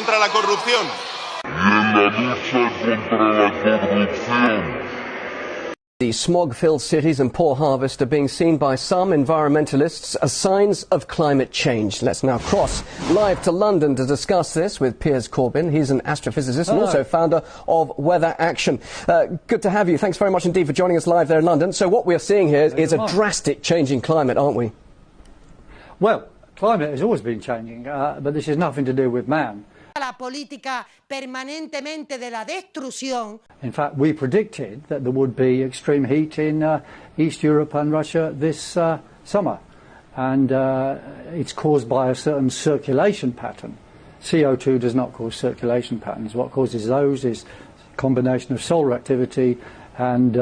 contra la corrupción. The smog-filled cities and poor harvest are being seen by some environmentalists as signs of climate change. Let's now cross live to London to discuss this with Piers Corbyn. He's an astrophysicist and also founder of Weather Action. Good to have you. Thanks very much indeed for joining us live there in London. So what we're seeing here is a drastic change in climate, aren't we? Well, climate has always been changing, but this has nothing to do with man. La política permanentemente de la destrucción. In fact, we predicted that there would be extreme heat in East Europe and Russia this summer, and it's caused by a certain circulation pattern. CO2 does not cause circulation patterns. What causes those is a combination of solar activity and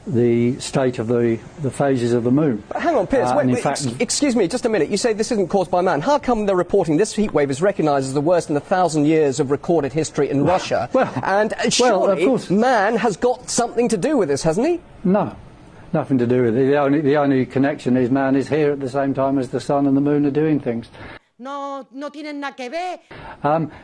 the state of the phases of the moon. But hang on, Piers, excuse me, just a minute. You say this isn't caused by man. How come they're reporting this heat wave is recognised as the worst in 1,000 years of recorded history in Russia? And surely of course, man has got something to do with this, hasn't he? No, nothing to do with it. The only connection is man is here at the same time as the sun and the moon are doing things. No tienen nada que ver.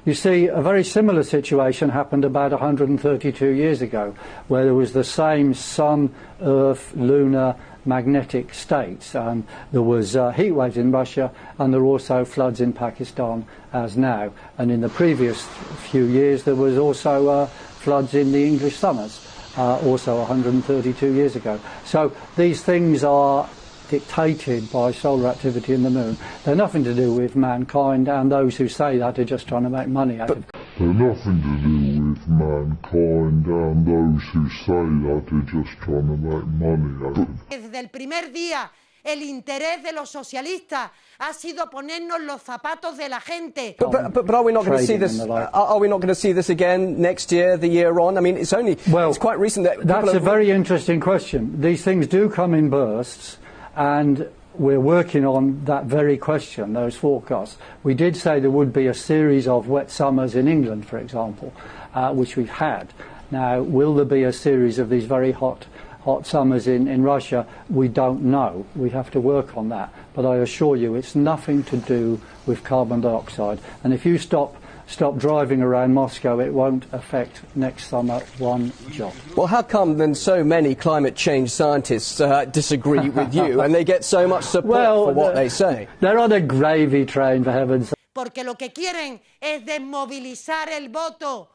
You see, a very similar situation happened about 132 years ago, where there was the same sun, earth, lunar, magnetic states. There was heat waves in Russia, and there were also floods in Pakistan as now. And in the previous few years, there was also floods in the English summers, also 132 years ago. So these things are dictated by solar activity in the moon. They're nothing to do with mankind, and those who say that are just trying to make money out of it. They're nothing to do with mankind, and those who say that are just trying to make money out of it. Desde el primer día, el interés de los socialistas ha sido ponernos los zapatos de la gente. But are we not going to see this? Are we not going to see this again next year, the year on? I mean, it's quite recent that. That's a very interesting question. These things do come in bursts, and we're working on that very question, those forecasts. We did say there would be a series of wet summers in England, for example, which we've had. Now, will there be a series of these very hot summers in Russia? We don't know. We have to work on that. But I assure you, it's nothing to do with carbon dioxide. And if you stop driving around Moscow, it won't affect next summer one jot. Well, how come then so many climate change scientists disagree with you and they get so much support for what they say? They're on a gravy train, for heaven's sake. Porque lo que quieren es desmovilizar el voto.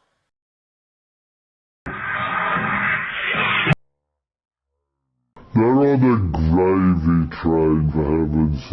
They're on a gravy train, for heaven's sake.